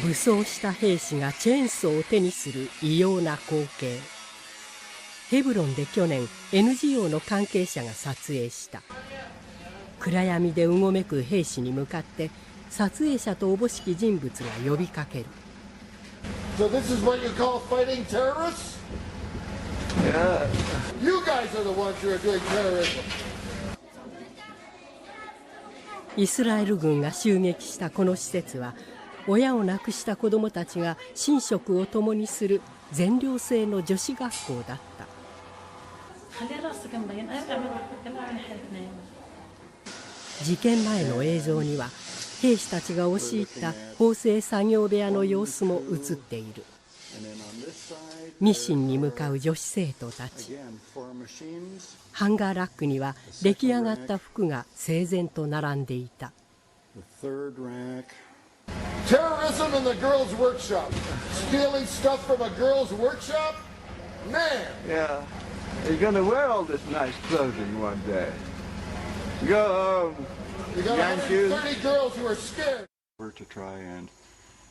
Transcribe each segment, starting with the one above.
武装した兵士がチェーンソーを手にする異様な光景。ヘブロンで去年 NGO の関係者が撮影した。暗闇でうごめく兵士に向かって撮影者とおぼしき人物が呼びかける。So this is what you call fighting terrorists? Yeah. You guys are the ones who are doing terrorism. イスラエル軍が襲撃したこの施設は、親を亡くした子どもたちが寝食を共にする全寮制の女子学校だった。事件前の映像には兵士たちが押し入った縫製作業部屋の様子も映っている。ミシンに向かう女子生徒たち。ハンガーラックには出来上がった服が整然と並んでいた。Terrorism in the girls' workshop. Stealing stuff from a girls' workshop? Man! Yeah. You're gonna wear all this nice clothing one day. Go home. You got 130 girls who are scared.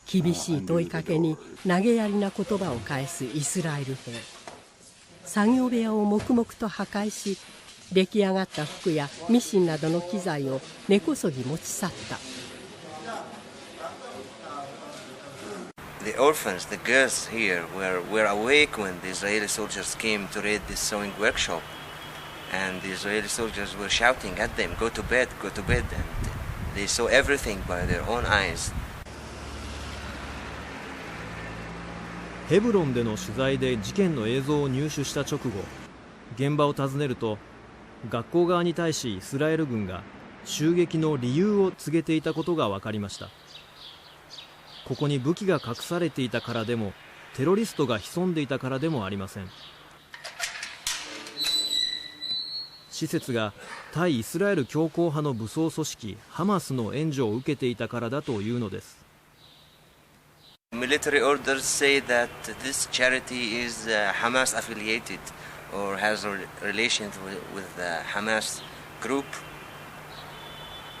厳しい問いかけに投げやりな言葉を返すイスラエル兵。作業部屋を黙々と破壊し、出来上がった服やミシンなどの機材を根こそぎ持ち去った。The orphans, the girls here, were awake when the Israeli soldiers came to raid this sewing workshop. And the Israeli soldiers were shouting at them, go to bed, go to bed. And they saw everything by their own eyes. ヘブロンでの取材で事件の映像を入手した直後、現場を訪ねると、学校側に対しイスラエル軍が襲撃の理由を告げていたことが分かりました。ここに武器が隠されていたからでも、テロリストが潜んでいたからでもありません。施設が対イスラエル強硬派の武装組織ハマスの援助を受けていたからだというのです。Military orders say that this charity is Hamas affiliated or has relations with the Hamas group,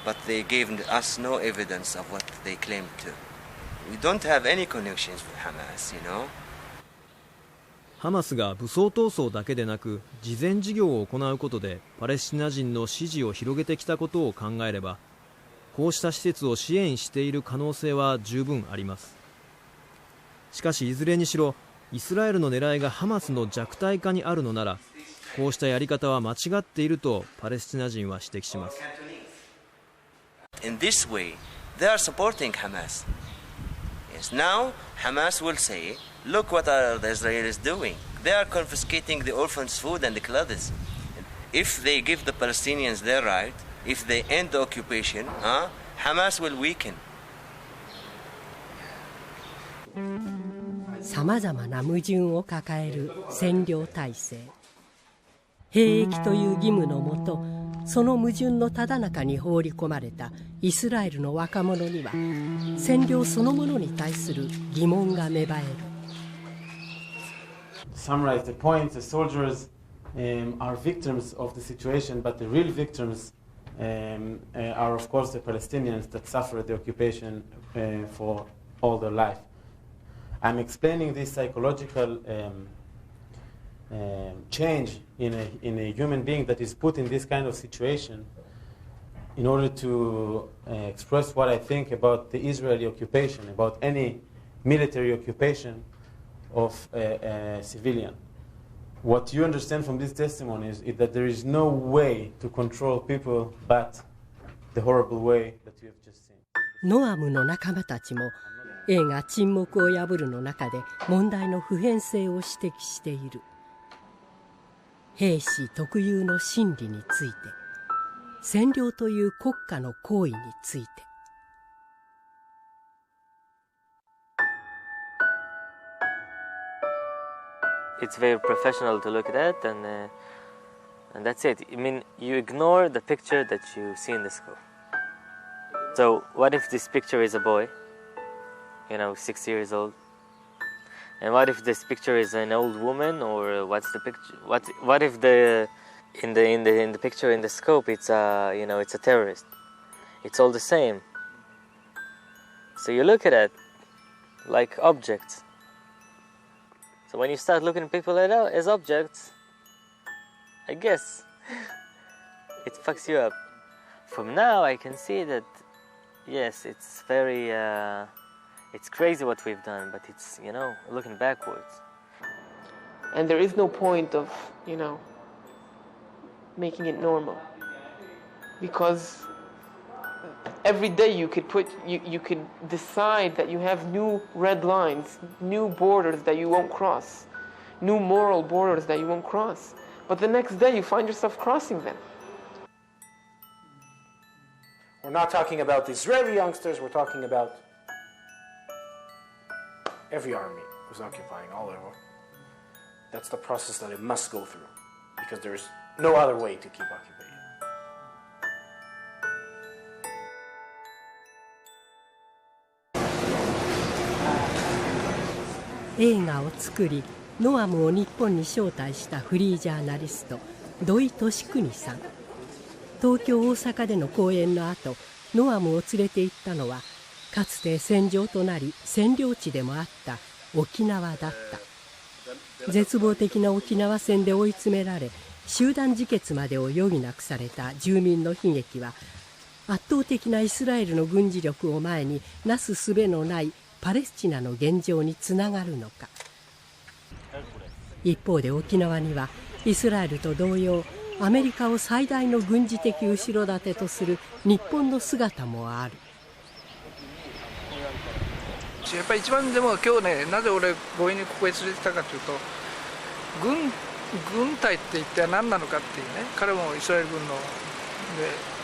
but they gave us no evidence of what they claimed to. We don't have any connections with Hamas, you know. ハマスが武装闘争だけでなく慈善事業を行うことでパレスチナ人の支持を広げてきたことを考えれば、こうした施設を支援している可能性は十分あります。しかしいずれにしろイスラエルの狙いがハマスの弱体化にあるのなら、こうしたやり方は間違っているとパレスチナ人は指摘します。 In this way, they are supporting Hamas. Yes, now Hamas will say, look what are the Israelis doing. They are confiscating the orphans' food and the clothes. If they give the Palestinians their right, if they end the occupation, Hamas will weaken. さまざまな矛盾を抱える占領体制。兵役という義務のもと、その矛盾のただ中に放り込まれたイスラエルの若者には、占領そのものに対する疑問が芽生える。Summarize the point: the soldiers are victims of the situation, but the real victims are, of course, the Palestinians that suffered the occupation for all their life. I'm explaining this psychological change in a human being that is put in this kind of situation in order to express what I think about the Israeli occupation, about any military occupation of a civilian. What you understand from this testimony is that there is no way to control people but the horrible way that you have just seen. ノアムの仲間たちも映画「沈黙を破る」の中で問題の普遍性を指摘している。兵士特有の心理について、占領という国家の行為について。It's very professional to look at that, and that's it. I mean, you ignore the picture that you see in the scope. So, what if this picture is a boy, 6 years old? And what if this picture is an old woman, or what's the picture? What if in the picture in the scope it's it's a terrorist? It's all the same. So you look at it, like objects. So when you start looking at people as objects, I guess it fucks you up. From now I can see that, yes, it's very, it's crazy what we've done, but it's, you know, looking backwards. And there is no point of, you know, making it normal. Because every day you could decide that you have new red lines, new borders that you won't cross, new moral borders that you won't cross. But the next day you find yourself crossing them. We're not talking about the Israeli youngsters, we're talking about every army who's occupying all over. That's the process that it must go through, because there's no other way to keep occupying. 映画を作りノアムを日本に招待したフリージャーナリスト土井敏邦さん。東京大阪での公演の後、ノアムを連れて行ったのはかつて戦場となり占領地でもあった沖縄だった。絶望的な沖縄戦で追い詰められ集団自決までを余儀なくされた住民の悲劇は、圧倒的なイスラエルの軍事力を前になすすべのないパレスチナの現状につながるのか。一方で沖縄にはイスラエルと同様アメリカを最大の軍事的後ろ盾とする日本の姿もある。やっぱり一番でも今日ね、なぜ俺強引にここへ連れてきたかというと、軍隊って一体何なのかっていうね、彼もイスラエル軍のでやっ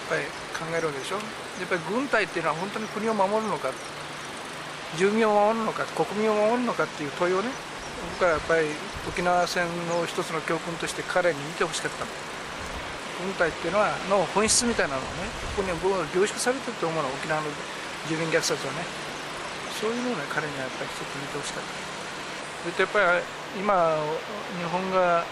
ぱり考えるわけでしょ。やっぱり軍隊っていうのは本当に国を守るのか、住民を守るのか、国民を守るのかっていう問いをね、僕はやっぱり沖縄戦の一つの教訓として彼に見てほしかったの。軍隊っていうのはの本質みたいなのをね、ここに僕は凝縮されてると思うの、沖縄の住民虐殺はね。そういうのをね、彼にはやっぱりちょっと見てほしかった。それとやっぱり今日本が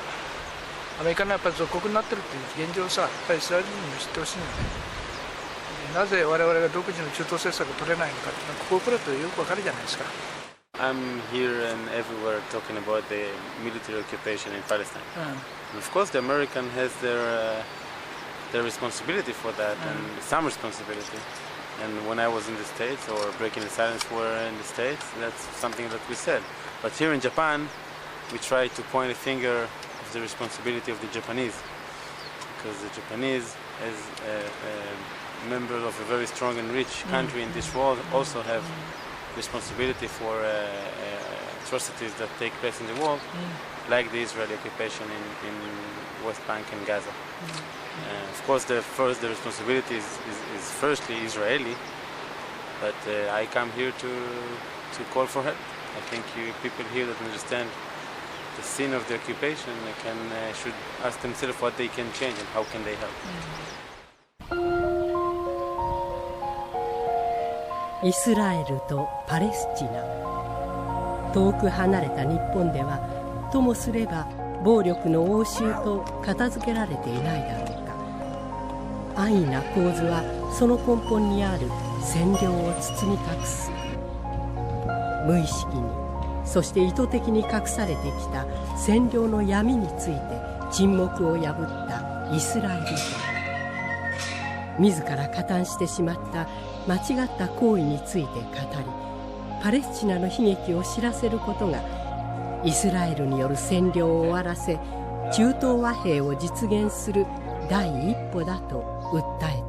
アメリカのやっぱり属国になってるっていう現状をさ、やっぱりイスラエル人にも知ってほしいんだよね。なぜ我々が独自の中東政策を取れないのかっていうのはここ来るとよくわかるじゃないですか。I'm here and everywhere talking about the military occupation in Palestine. And of course, the American has their responsibility for that and some responsibility. And when I was in the States or breaking the silence were in the States, that's something that we said. But here in Japan, we try to point a finger of the responsibility of the Japanese, because the Japanese, as a member of a very strong and rich country in this world, also have responsibility for atrocities that take place in the world, like the Israeli occupation in West Bank and Gaza. Of course, the responsibility is firstly Israeli, but I come here to call for help. I think people here that understand the scene of the occupation should ask themselves what they can change and how can they help. イスラエルとパレスチナ、遠く離れた日本ではともすれば暴力の応酬と片付けられていないだろうか。安易な構図はその根本にある占領を包み隠す。無意識にそして意図的に隠されてきた占領の闇について沈黙を破ったイスラエル兵。自ら加担してしまった間違った行為について語り、パレスチナの悲劇を知らせることがイスラエルによる占領を終わらせ中東和平を実現する第一歩だと訴え